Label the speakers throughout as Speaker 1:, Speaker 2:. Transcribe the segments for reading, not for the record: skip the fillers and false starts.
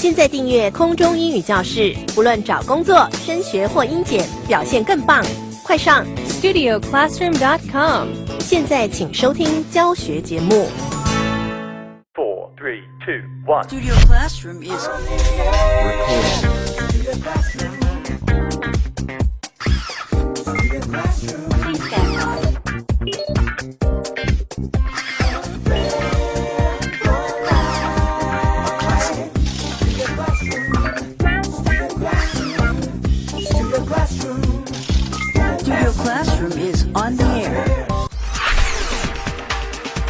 Speaker 1: 现在订阅空中英语教室，不论找工作、升学或英检，表现更棒。快上
Speaker 2: StudioClassroom.com。
Speaker 1: 现在请收听教学节目。
Speaker 3: 4, 3, 2, 1.
Speaker 4: Studio Classroom is Studio Classroom is on the air.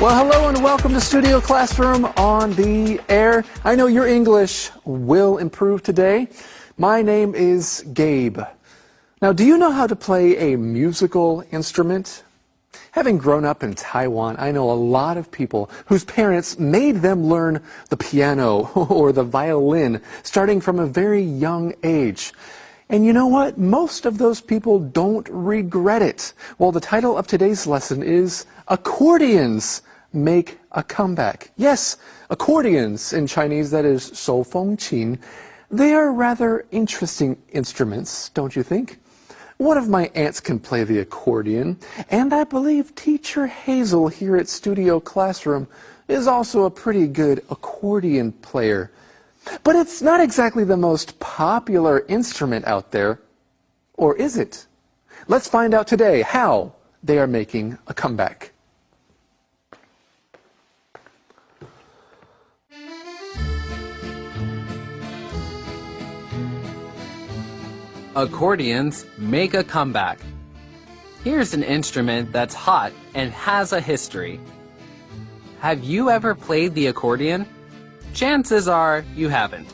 Speaker 5: Well, hello and welcome to Studio Classroom on the air. I know your English will improve today. My name is Gabe. Now, do you know how to play a musical instrument? Having grown up in Taiwan, I know a lot of people whose parents made them learn the piano or the violin starting from a very young age. And you know what? Most of those people don't regret it. Well, the title of today's lesson is Accordions Make a Comeback. Yes, accordions in Chinese, that is 手风琴. They are rather interesting instruments, don't you think? One of my aunts can play the accordion, and I believe teacher Hazel here at Studio Classroom is also a pretty good accordion player. But it's not exactly the most popular instrument out there, or is it? Let's find out today how they are making a comeback.
Speaker 6: Accordions make a comeback. Here's an instrument that's hot and has a history. Have you ever played the accordion? Chances are you haven't.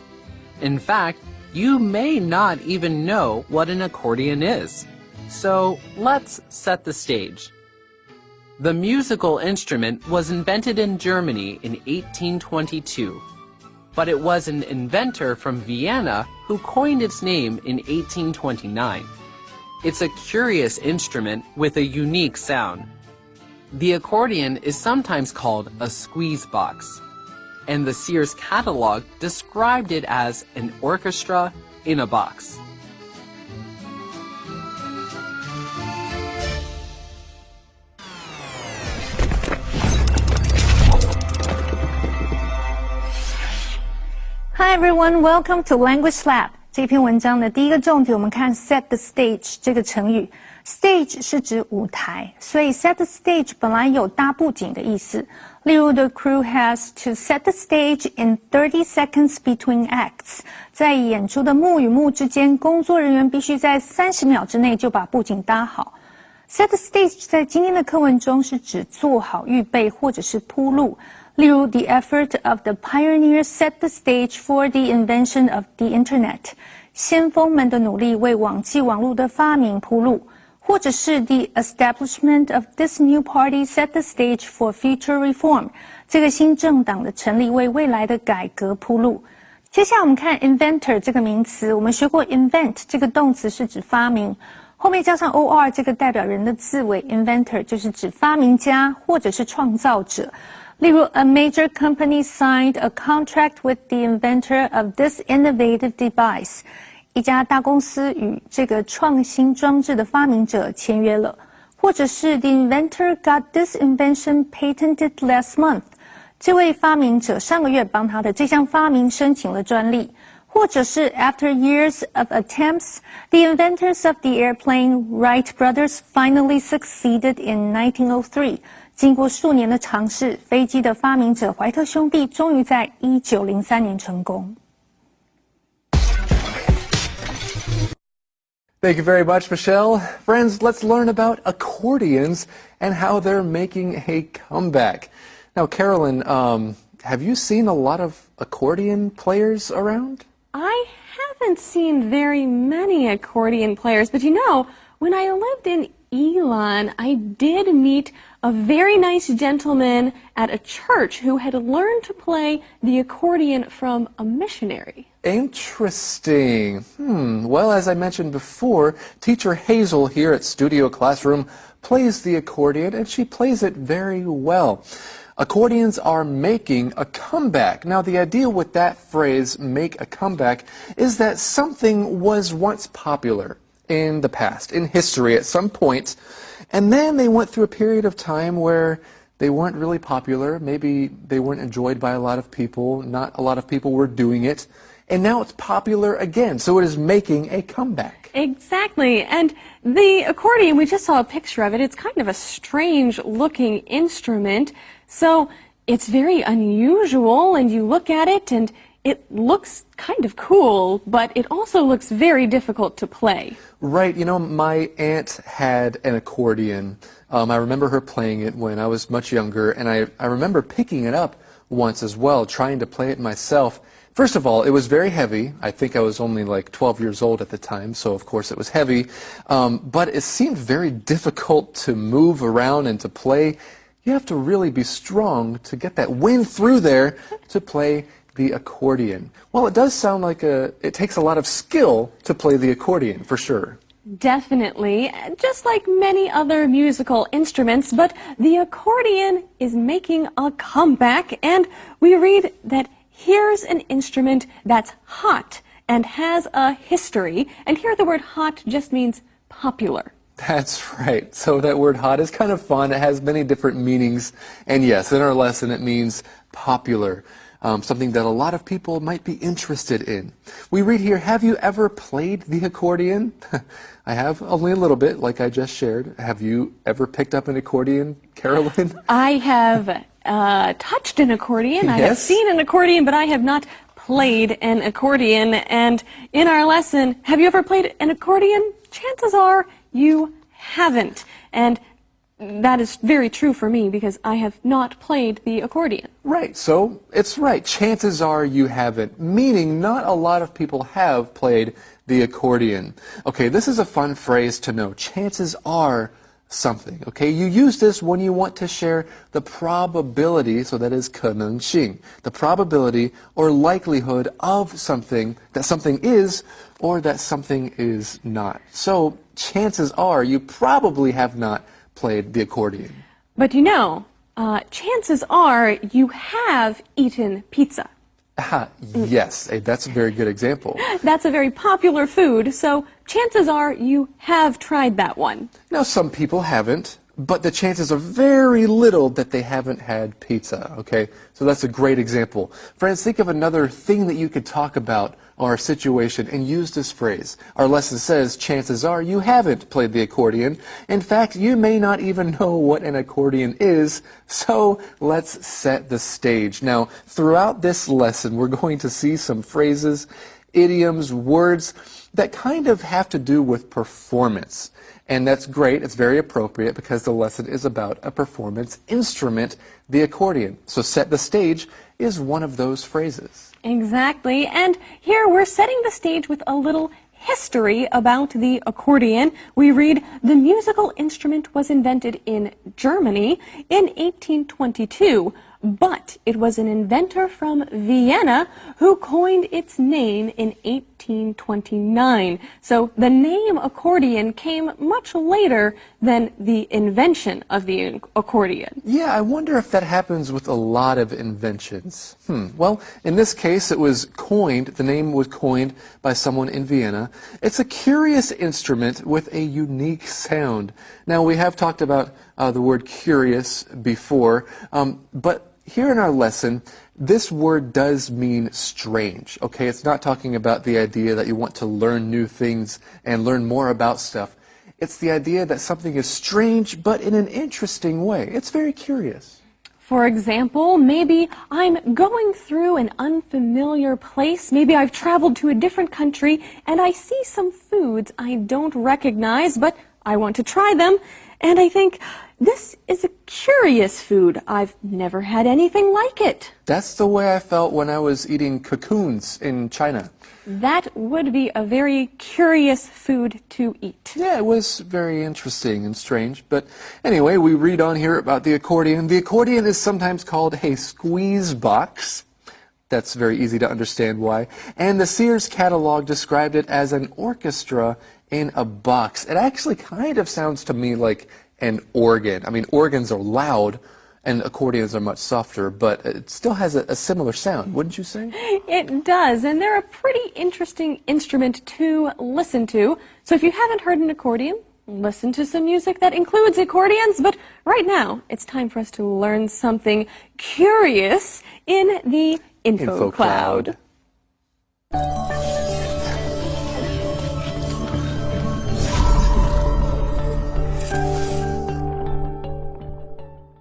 Speaker 6: In fact, you may not even know what an accordion is. So let's set the stage. The musical instrument was invented in Germany in 1822. But it was an inventor from Vienna who coined its name in 1829. It's a curious instrument with a unique sound. The accordion is sometimes called a squeeze box, and the Sears catalog described it as an orchestra in a box.
Speaker 2: Hi everyone, welcome to Language Lab. 这篇文章的第一个重点，我们看 set the stage 这个成语。Stage 是指舞台，所以 set the stage 本来有搭布景的意思。例如 The crew has to set the stage in 30 seconds between acts. 在演出的幕与幕之间，工作人员必须在30秒之内就把布景搭好。Set the stage 在今天的课文中是指做好预备或者是铺路。例如 The effort of the pioneers set the stage for the invention of the internet. 先锋们的努力为网际网络的发明铺路。或者是 The establishment of this new party set the stage for future reform. 这个新政党的成立为未来的改革铺路。接下来我们看 inventor 这个名词，我们学过 invent 这个动词是指发明，后面加上 or 这个代表人的字尾 inventor 就是指发明家或者是创造者。例如 A major company signed a contract with the inventor of this innovative device. 一家大公司与这个创新装置的发明者签约了。或者是 The inventor got this invention patented last month. 这位发明者上个月帮他的这项发明申请了专利。或者是 After years of attempts, the inventors of the airplane Wright brothers finally succeeded in 1903. 经过数年的尝试，飞机的发明者怀特兄弟终于在1903年成功。
Speaker 5: Thank you very much, Michelle. Friends, let's learn about accordions and how they're making a comeback. Now, Carolyn, have you seen a lot of accordion players around?
Speaker 7: I haven't seen very many accordion players, but you know, when I lived in Elon, I did meet a very nice gentleman at a church who had learned to play the accordion from a missionary.
Speaker 5: Interesting. Well, as I mentioned before, teacher Hazel here at Studio Classroom plays the accordion, and she plays it very well. Accordions are making a comeback. Now, the idea with that phrase, make a comeback, is that something was once popular in the past, in history at some point, and then they went through a period of time where they weren't really popular. Maybe they weren't enjoyed by a lot of people. Not a lot of people were doing it. And now it's popular again. So it is making a comeback.
Speaker 7: Exactly. And the accordion, we just saw a picture of it. It's kind of a strange looking instrument. So it's very unusual, and you look at it and it looks kind of cool, but it also looks very difficult to play.
Speaker 5: Right. You know, my aunt had an accordion. I remember her playing it when I was much younger, and I remember picking it up once as well, trying to play it myself. First of all, it was very heavy. I think I was only like 12 years old at the time, so of course it was heavy. But it seemed very difficult to move around and to play. You have to really be strong to get that wind through there to play the accordion. Well, it does sound like it takes a lot of skill to play the accordion, for sure.
Speaker 7: Definitely, just like many other musical instruments, but the accordion is making a comeback, and we read that here's an instrument that's hot and has a history, and here the word hot just means popular.
Speaker 5: That's right. So that word hot is kind of fun. It has many different meanings, and yes, in our lesson it means popular. Something that a lot of people might be interested in. We read here, have you ever played the accordion? I have, only a little bit, like I just shared. Have you ever picked up an accordion, Carolyn?
Speaker 7: I have touched an accordion.
Speaker 5: Yes?
Speaker 7: I have seen an accordion, but I have not played an accordion. And in our lesson, have you ever played an accordion? Chances are you haven't. And that is very true for me because I have not played the accordion.
Speaker 5: Right, so it's right. Chances are you haven't, meaning not a lot of people have played the accordion. Okay, this is a fun phrase to know. Chances are something. Okay, you use this when you want to share the probability, so that is 可能性, the probability or likelihood of something, that something is or that something is not. So chances are you probably have not played the accordion.
Speaker 7: But you know, chances are you have eaten pizza.
Speaker 5: Yes, that's a very good example.
Speaker 7: That's a very popular food, so chances are you have tried that one.
Speaker 5: Now, some people haven't, but the chances are very little that they haven't had pizza, okay? So that's a great example. Friends, think of another thing that you could talk about or a situation and use this phrase. Our lesson says, chances are you haven't played the accordion. In fact, you may not even know what an accordion is, so let's set the stage. Now, throughout this lesson, we're going to see some phrases, idioms, words that kind of have to do with performance. And that's great, it's very appropriate because the lesson is about a performance instrument, the accordion. So set the stage is one of those phrases.
Speaker 7: Exactly, and here we're setting the stage with a little history about the accordion. We read, the musical instrument was invented in Germany in 1822, but it was an inventor from Vienna who coined its name in 1829. So the name accordion came much later than the invention of the accordion.
Speaker 5: Yeah, I wonder if that happens with a lot of inventions. Well, in this case, it was coined, the name was coined by someone in Vienna. It's a curious instrument with a unique sound. Now, we have talked about the word curious before, but here in our lesson, this word does mean strange, okay? It's not talking about the idea that you want to learn new things and learn more about stuff. It's the idea that something is strange, but in an interesting way. It's very curious.
Speaker 7: For example, maybe I'm going through an unfamiliar place. Maybe I've traveled to a different country and I see some foods I don't recognize, but I want to try them. And I think, this is a curious food. I've never had anything like it.
Speaker 5: That's the way I felt when I was eating cocoons in China.
Speaker 7: That would be a very curious food to eat.
Speaker 5: Yeah, it was very interesting and strange. But anyway, we read on here about the accordion. The accordion is sometimes called a squeeze box. That's very easy to understand why. And the Sears catalog described it as an orchestra in a box. It actually kind of sounds to me like an organ. I mean, organs are loud, and accordions are much softer, but it still has a similar sound, wouldn't you say?
Speaker 7: It does, and they're a pretty interesting instrument to listen to. So if you haven't heard an accordion, listen to some music that includes accordions. But right now, it's time for us to learn something curious in the Info Cloud.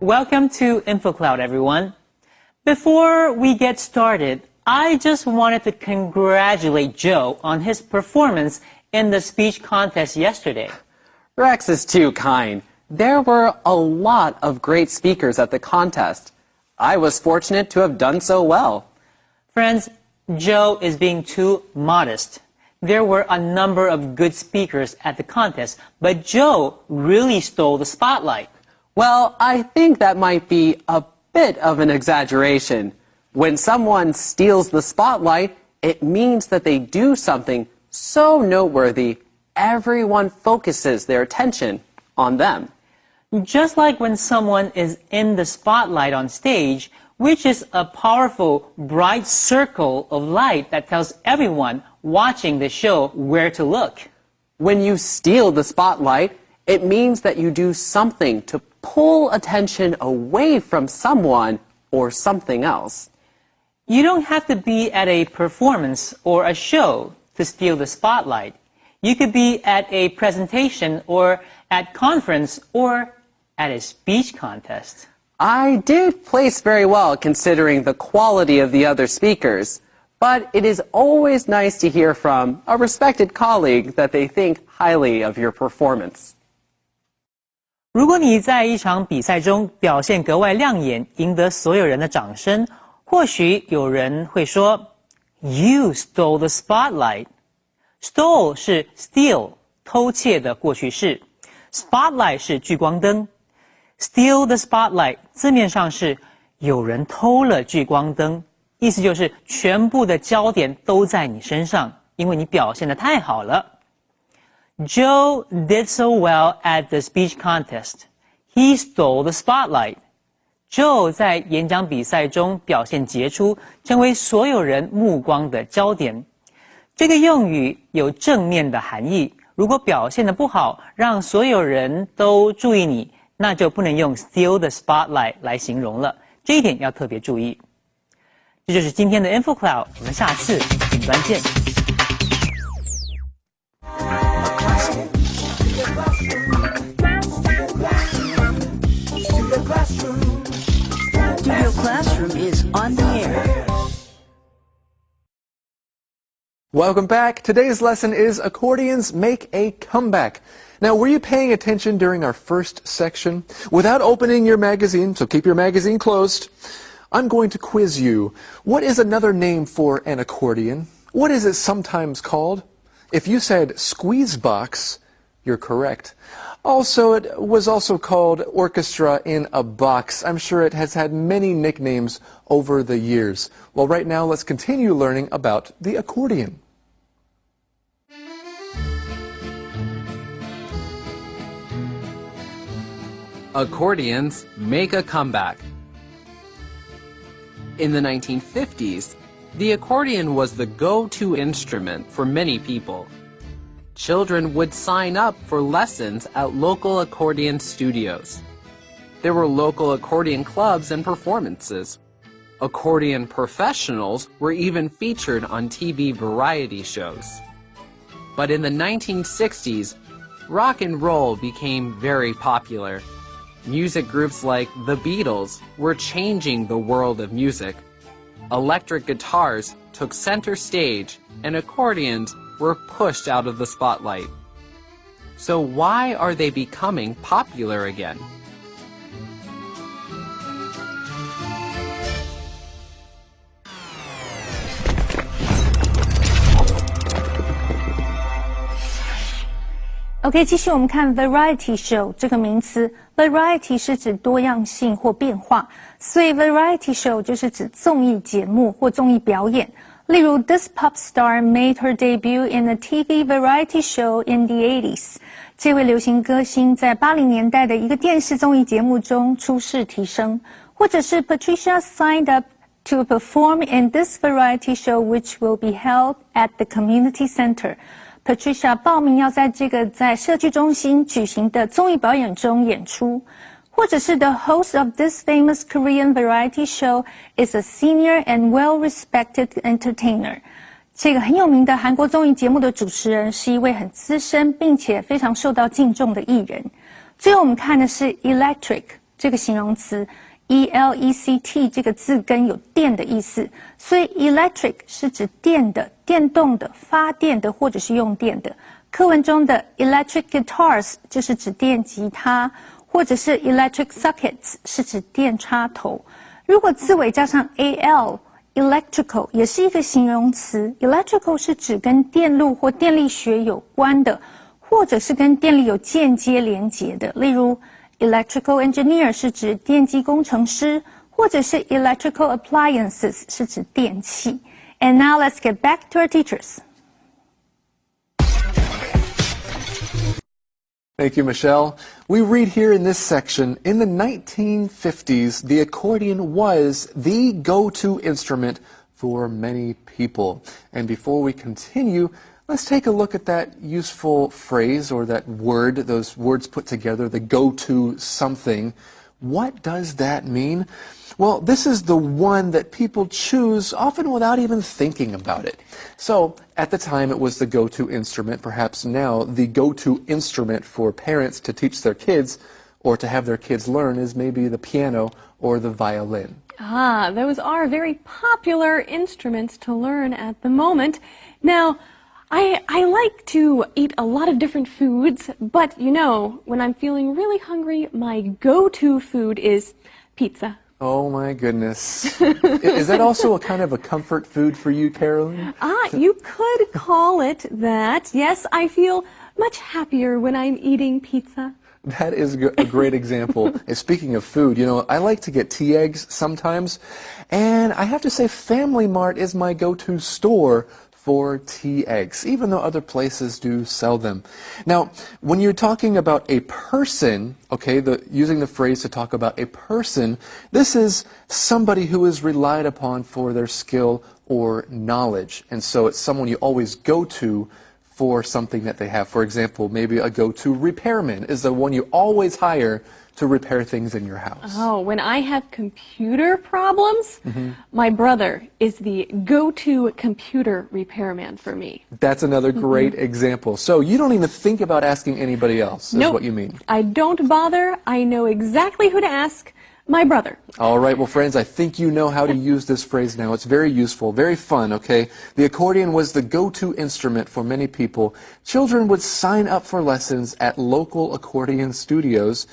Speaker 8: Welcome to InfoCloud, everyone. Before we get started, I just wanted to congratulate Joe on his performance in the speech contest yesterday.
Speaker 6: Rex is too kind. There were a lot of great speakers at the contest. I was fortunate to have done so well.
Speaker 8: Friends, Joe is being too modest. There were a number of good speakers at the contest, but Joe really stole the spotlight.
Speaker 6: Well, I think that might be a bit of an exaggeration. When someone steals the spotlight, it means that they do something so noteworthy, everyone focuses their attention on them.
Speaker 8: Just like when someone is in the spotlight on stage, which is a powerful, bright circle of light that tells everyone watching the show where to look.
Speaker 6: When you steal the spotlight, it means that you do something to pull attention away from someone or something else.
Speaker 8: You don't have to be at a performance or a show to steal the spotlight. You could be at a presentation or at conference or at a speech contest.
Speaker 6: I did place very well considering the quality of the other speakers, but it is always nice to hear from a respected colleague that they think highly of your performance.
Speaker 8: 如果你在一场比赛中表现格外亮眼，赢得所有人的掌声，或许有人会说 You stole the spotlight. Stole 是 steal 偷窃的过去式， spotlight 是聚光灯。Steal the spotlight 字面上是有人偷了聚光灯，意思就是全部的焦点都在你身上，因为你表现得太好了。Joe did so well at the speech contest. He stole the spotlight. Joe 在演讲比赛中表现杰出，成为所有人目光的焦点。这个用语有正面的含义，如果表现得不好，让所有人都注意你，那就不能用 steal the spotlight 来形容了。这一点要特别注意。这就是今天的 InfoCloud， 我们下次云端见。
Speaker 4: Studio Classroom is on the air.
Speaker 5: Welcome back. Today's lesson is Accordions Make a Comeback. Now, were you paying attention during our first section? Without opening your magazine, so keep your magazine closed, I'm going to quiz you. What is another name for an accordion? What is it sometimes called? If you said squeeze box, you're correct. Also, it was also called orchestra in a box. I'm sure it has had many nicknames over the years. Well, right now, let's continue learning about the accordion.
Speaker 6: Accordions make a comeback. In the 1950s, the accordion was the go-to instrument for many people. Children would sign up for lessons at local accordion studios. There were local accordion clubs and performances. Accordion professionals were even featured on TV variety shows. But in the 1960s, rock and roll became very popular. Music groups like the Beatles were changing the world of music. Electric guitars took center stage, and accordions were pushed out of the spotlight. So why are they becoming popular again?
Speaker 2: OK， 继续我们看 variety show 这个名词。variety 是指多样性或变化，所以 variety show 就是指综艺节目或综艺表演。例如 ，This pop star made her debut in a TV variety show in the 80s。这位流行歌星在80年代的一个电视综艺节目中出世提升，或者是 Patricia signed up to perform in this variety show which will be held at the community center。Patricia 报名要在这个在社区中心举行的综艺表演中演出，或者是 The host of this famous Korean variety show is a senior and well-respected entertainer。这个很有名的韩国综艺节目的主持人是一位很资深并且非常受到敬重的艺人。最后我们看的是 electric 这个形容词 ，E-L-E-C-T 这个字根有电的意思，所以 electric 是指电的、电动的、发电的或者是用电的。课文中的 electric guitars 就是指电吉他，或者是 electric sockets 是指电插头。如果字尾加上 al。Electrical 也是一个形容词 ，electrical 是指跟电路或电力学有关的，或者是跟电力有间接连结的。例如 ，electrical engineer 是指电机工程师，或者是 electrical appliances 是指电器。And now let's get back to our teachers.
Speaker 5: Thank you, Michelle. We read here in this section, in the 1950s, the accordion was the go-to instrument for many people. And before we continue, let's take a look at that useful phrase or that word, those words put together, the go-to something. What does that mean? Well, this is the one that people choose often without even thinking about it. So, at the time it was the go-to instrument. Perhaps now the go-to instrument for parents to teach their kids or to have their kids learn is maybe the piano or the violin.
Speaker 7: Ah, those are very popular instruments to learn at the moment. Now, I like to eat a lot of different foods, but you know, when I'm feeling really hungry, my go-to food is pizza.
Speaker 5: Oh my goodness. Is that also a kind of a comfort food for you, Carolyn?
Speaker 7: You could call it that. Yes, I feel much happier when I'm eating pizza.
Speaker 5: That is a great example. And speaking of food, you know, I like to get tea eggs sometimes, and I have to say Family Mart is my go-to store for tea eggs, even though other places do sell them. Now, when you're talking about a person, okay, using the phrase to talk about a person, this is somebody who is relied upon for their skill or knowledge. And so it's someone you always go to for something that they have. For example, maybe a go-to repairman is the one you always hire to repair things in your house.
Speaker 7: Oh, when I have computer problems, my brother is the go-to computer repairman for me.
Speaker 5: That's another great example. So you don't even think about asking anybody else, is what you mean.
Speaker 7: I don't bother. I know exactly who to ask. My brother.
Speaker 5: All right, well, friends, I think you know how to use this phrase now. It's very useful, very fun, okay? The accordion was the go-to instrument for many people. Children would sign up for lessons at local accordion studios.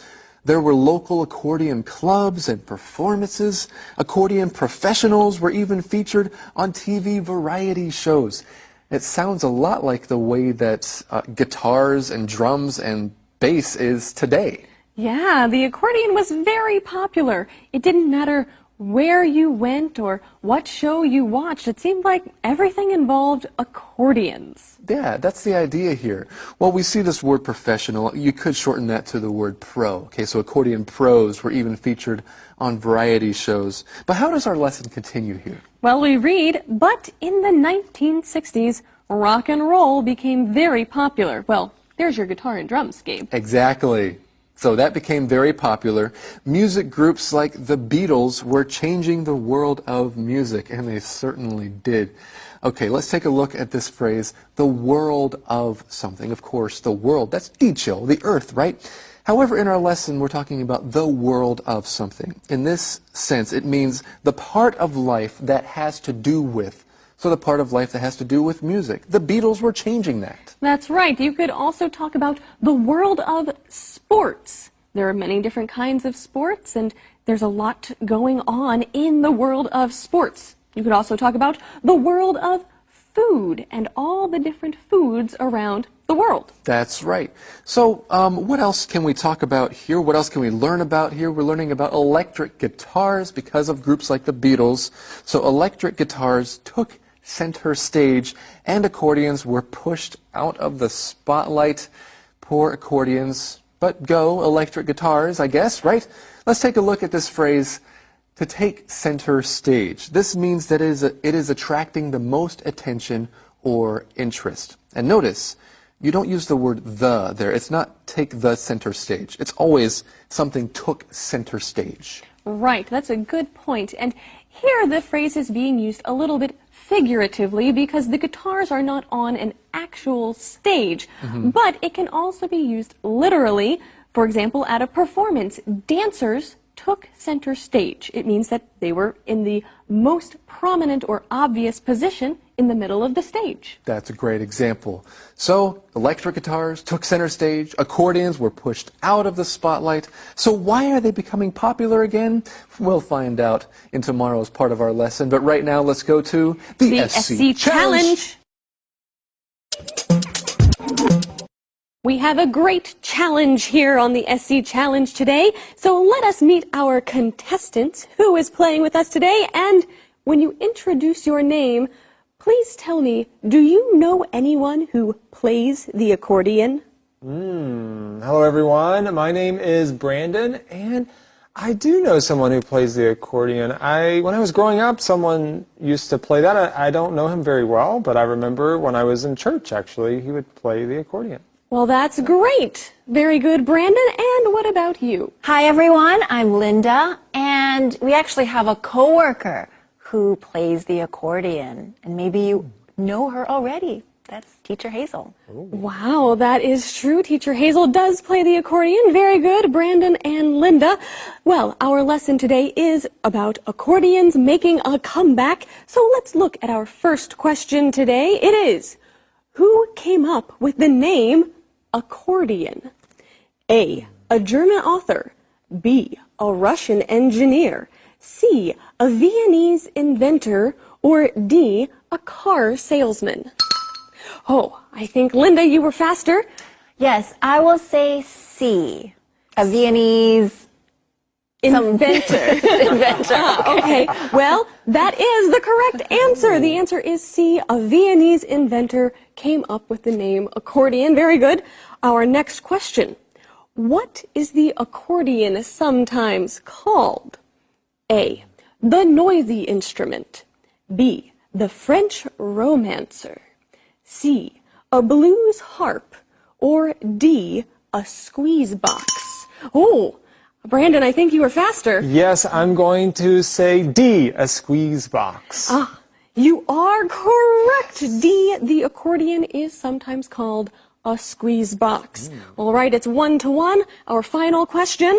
Speaker 5: There were local accordion clubs and performances. Accordion professionals were even featured on TV variety shows. It sounds a lot like the way that guitars and drums and bass is today.
Speaker 7: Yeah, the accordion was very popular. It didn't matter where you went or what show you watched. It seemed like everything involved accordions.
Speaker 5: Yeah, that's the idea here. Well, we see this word professional. You could shorten that to the word pro. Okay, so accordion pros were even featured on variety shows. But how does our lesson continue here?
Speaker 7: Well, we read, but in the 1960s, rock and roll became very popular. Well, there's your guitar and drums, Gabe.
Speaker 5: Exactly. So that became very popular. Music groups like the Beatles were changing the world of music, and they certainly did. Okay, let's take a look at this phrase, the world of something. Of course, the world, that's dicho, the earth, right? However, in our lesson, we're talking about the world of something. In this sense, it means the part of life that has to do with. So the part of life that has to do with music. The Beatles were changing that.
Speaker 7: That's right. You could also talk about the world of sports. There are many different kinds of sports, and there's a lot going on in the world of sports. You could also talk about the world of food and all the different foods around the world.
Speaker 5: That's right. So what else can we talk about here? What else can we learn about here? We're learning about electric guitars because of groups like the Beatles. So electric guitars took center stage, and accordions were pushed out of the spotlight. Poor accordions, but go electric guitars, I guess, right? Let's take a look at this phrase, to take center stage. This means that it is attracting the most attention or interest. And notice, you don't use the word the there. It's not take the center stage. It's always something took center stage.
Speaker 7: Right, that's a good point. And here the phrase is being used a little bit figuratively because the guitars are not on an actual stage, but it can also be used literally. For example, at a performance, dancers took center stage. It means that they were in the most prominent or obvious position in the middle of the stage.
Speaker 5: That's a great example. So, electric guitars took center stage, accordions were pushed out of the spotlight. So why are they becoming popular again? We'll find out in tomorrow's part of our lesson. But right now, let's go to the SC Challenge.
Speaker 7: We have a great challenge here on the SC Challenge today, so let us meet our contestants who is playing with us today. And when you introduce your name, please tell me, do you know anyone who plays the accordion?
Speaker 9: Hello everyone, my name is Brandon, and I do know someone who plays the accordion. When I was growing up, someone used to play that. I don't know him very well, but I remember when I was in church, actually, he would play the accordion.
Speaker 7: Well, that's great. Very good, Brandon. And what about you?
Speaker 10: Hi, everyone. I'm Linda, and we actually have a coworker who plays the accordion, and maybe you know her already. That's Teacher Hazel.
Speaker 7: Wow, that is true. Teacher Hazel does play the accordion. Very good, Brandon and Linda. Well, our lesson today is about accordions making a comeback. So let's look at our first question today. It is, who came up with the name accordion? A German author. B, a Russian engineer. C, a Viennese inventor. Or D, a car salesman? Oh, I think, Linda, you were faster.
Speaker 10: Yes, I will say C, a Viennese
Speaker 7: inventor. Okay, well, that is the correct answer. The answer is C, a Viennese inventor came up with the name accordion. Very good. Our next question. What is the accordion sometimes called? A, the noisy instrument. B, the French romancer. C, a blues harp. Or D, a squeeze box. Oh, Brandon, I think you were faster.
Speaker 9: Yes, I'm going to say D, a squeeze box.
Speaker 7: Ah, you are correct. D, the accordion is sometimes called a squeeze box. All right, it's 1-1. Our final question.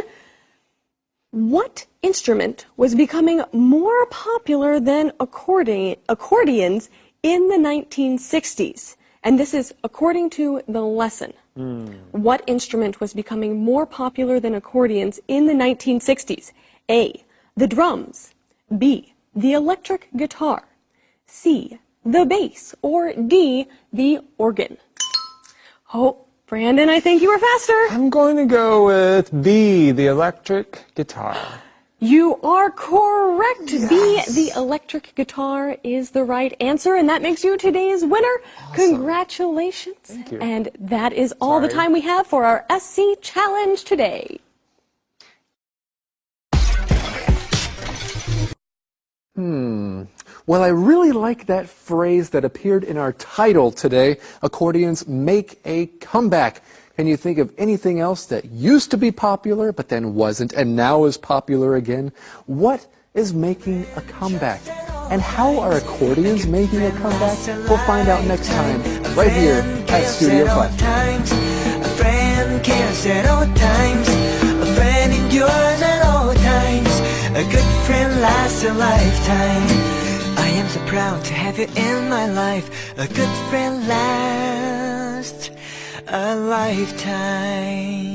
Speaker 7: What instrument was becoming more popular than accordions in the 1960s? And this is according to the lesson. What instrument was becoming more popular than accordions in the 1960s? A, the drums. B, the electric guitar. C, the bass. Or D, the organ. Oh, Brandon, I think you were faster.
Speaker 9: I'm going to go with B, the electric guitar.
Speaker 7: You are correct. Yes. B, the electric guitar is the right answer, and that makes you today's winner. Awesome. Congratulations.
Speaker 9: Thank you.
Speaker 7: And that is all the time we have for our SC Challenge today.
Speaker 5: Well, I really like that phrase that appeared in our title today, accordions make a comeback. Can you think of anything else that used to be popular but then wasn't and now is popular again? What is making a comeback? And how are accordions making a comeback? We'll find out next time, right here at Studio Class.
Speaker 11: A friend cares at all times. A friend endures at all times. A good friend lasts a lifetime. I am so proud to have you in my life. A good friend lasts a lifetime.